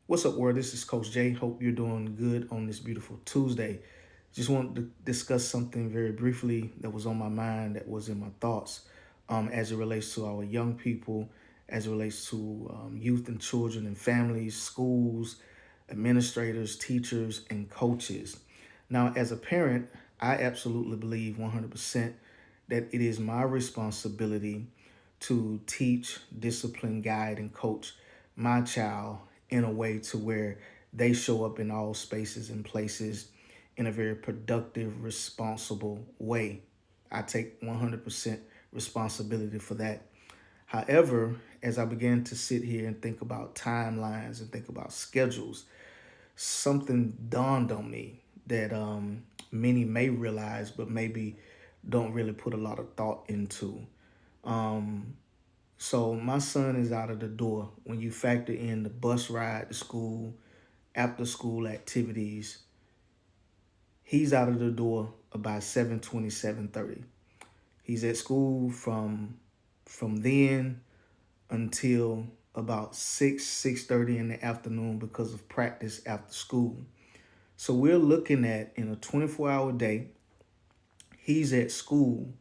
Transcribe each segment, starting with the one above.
What's up, world? This is Coach Jay. Hope you're doing good on this beautiful Tuesday. Just wanted to discuss something very briefly that was on my mind, that was in my thoughts, as it relates to our young people, as it relates to youth and children and families, schools, administrators, teachers, and coaches. Now, as a parent, I absolutely believe 100% that it is my responsibility to teach, discipline, guide, and coach my child in a way to where they show up in all spaces and places in a very productive, responsible way. I take 100% responsibility for that. However, as I began to sit here and think about timelines and think about schedules, something dawned on me that many may realize, but maybe don't really put a lot of thought into. Um, so my son is out of the door. When you factor in the bus ride to school, after school activities, he's out of the door about 7:20, 7:30. He's at school from then until about 6, 6:30 in the afternoon because of practice after school. So we're looking at, in a 24-hour day, he's at school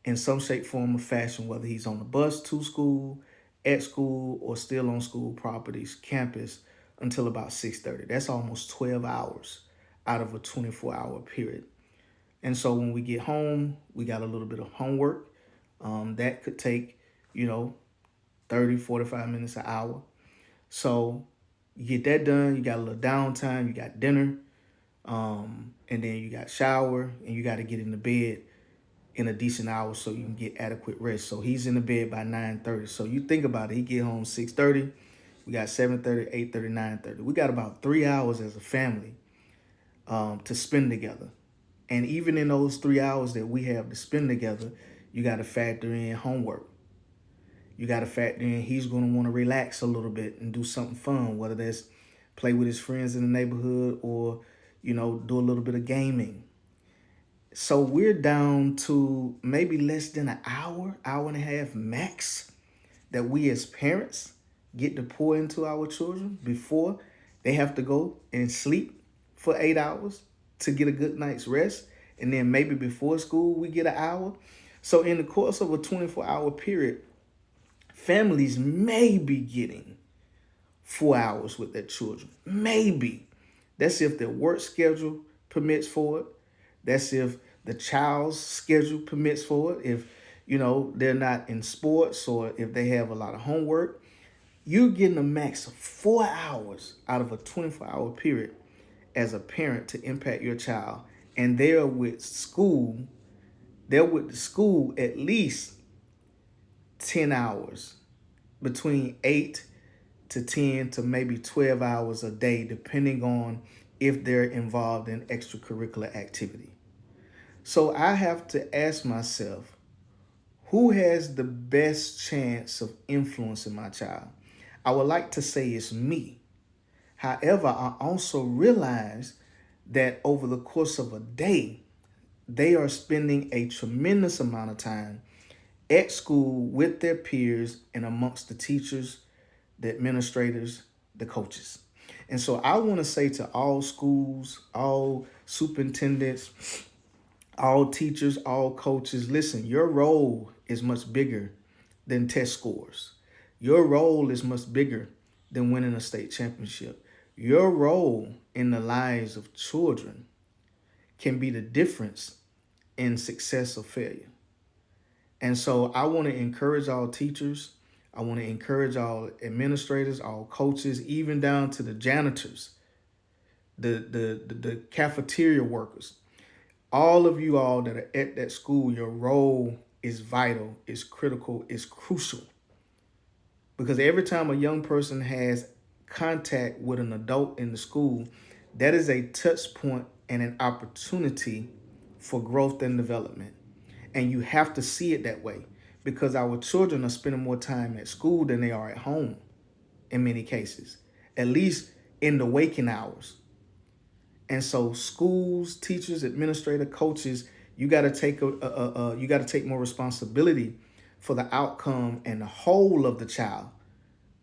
in some shape, form, or fashion, whether he's on the bus to school, at school, or still on school properties, campus, until about 6:30. That's almost 12 hours out of a 24-hour period. And so when we get home, we got a little bit of homework. That could take, you know, 30, 45 minutes, an hour. So you get that done, you got a little downtime, you got dinner, and then you got shower, and you got to get in the bed in a decent hour so you can get adequate rest. So he's in the bed by 9:30. So you think about it, he get home 6:30. We got 7:30, 8:30, 9:30. We got about 3 hours as a family to spend together. And even in those 3 hours that we have to spend together, you got to factor in homework. You got to factor in he's going to want to relax a little bit and do something fun, whether that's play with his friends in the neighborhood or, do a little bit of gaming. So we're down to maybe less than an hour, hour and a half max that we as parents get to pour into our children before they have to go and sleep for 8 hours to get a good night's rest. And then maybe before school, we get an hour. So in the course of a 24-hour period, families may be getting 4 hours with their children. Maybe. That's if their work schedule permits for it. That's if the child's schedule permits for it. If, they're not in sports or if they have a lot of homework, you're getting a max of 4 hours out of a 24-hour period as a parent to impact your child. And they're with the school at least 10 hours, between 8 to 10 to maybe 12 hours a day, depending on if they're involved in extracurricular activity. So I have to ask myself, who has the best chance of influencing my child? I would like to say it's me. However, I also realize that over the course of a day, they are spending a tremendous amount of time at school with their peers and amongst the teachers, the administrators, the coaches. And so I want to say to all schools, all superintendents, all teachers, all coaches, listen, your role is much bigger than test scores. Your role is much bigger than winning a state championship. Your role in the lives of children can be the difference in success or failure. And so I want to encourage all teachers. I want to encourage all administrators, all coaches, even down to the janitors, the cafeteria workers. All of you all that are at that school, your role is vital, is critical, is crucial. Because every time a young person has contact with an adult in the school, that is a touch point and an opportunity for growth and development. And you have to see it that way because our children are spending more time at school than they are at home in many cases, at least in the waking hours. And so schools, teachers, administrator, coaches, you got to take you got to take more responsibility for the outcome and the whole of the child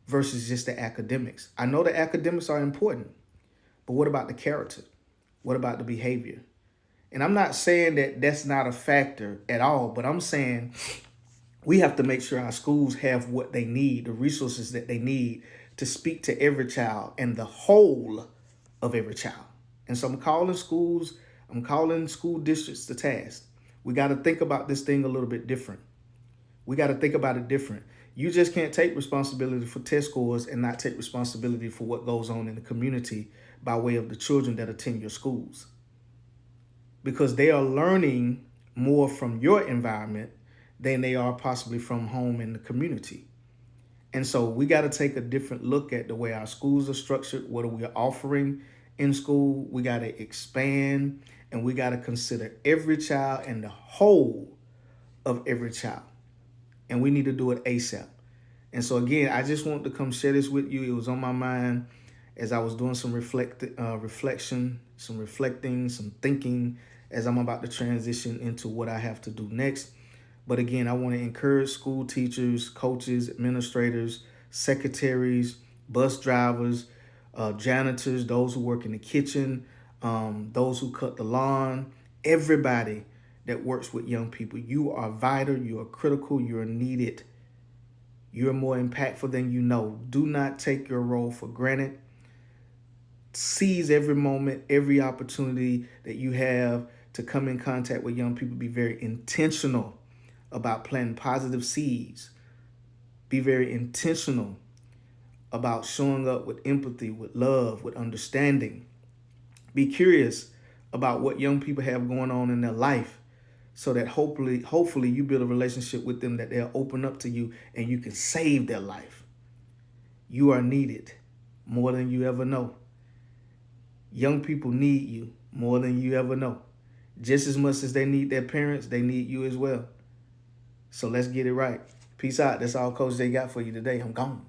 versus just the academics. I know the academics are important, but what about the character? What about the behavior? And I'm not saying that that's not a factor at all, but I'm saying we have to make sure our schools have what they need, the resources that they need to speak to every child and the whole of every child. And so I'm calling school districts to task. We got to think about this thing a little bit different. We got to think about it different. You just can't take responsibility for test scores and not take responsibility for what goes on in the community by way of the children that attend your schools. Because they are learning more from your environment than they are possibly from home in the community. And so we got to take a different look at the way our schools are structured, what are we offering in school. We got to expand, and we got to consider every child and the whole of every child. And we need to do it ASAP. And so again, I just want to come share this with you. It was on my mind as I was doing some reflection, some reflecting, some thinking as I'm about to transition into what I have to do next. But again, I want to encourage school teachers, coaches, administrators, secretaries, bus drivers, janitors, those who work in the kitchen, those who cut the lawn, everybody that works with young people. You are vital, you are critical, you are needed. You're more impactful than you know. Do not take your role for granted. Seize every moment, every opportunity that you have to come in contact with young people. Be very intentional about planting positive seeds. Be very intentional about showing up with empathy, with love, with understanding. Be curious about what young people have going on in their life so that hopefully you build a relationship with them that they'll open up to you and you can save their life. You are needed more than you ever know. Young people need you more than you ever know. Just as much as they need their parents, they need you as well. So let's get it right. Peace out. That's all Coach J got for you today. I'm gone.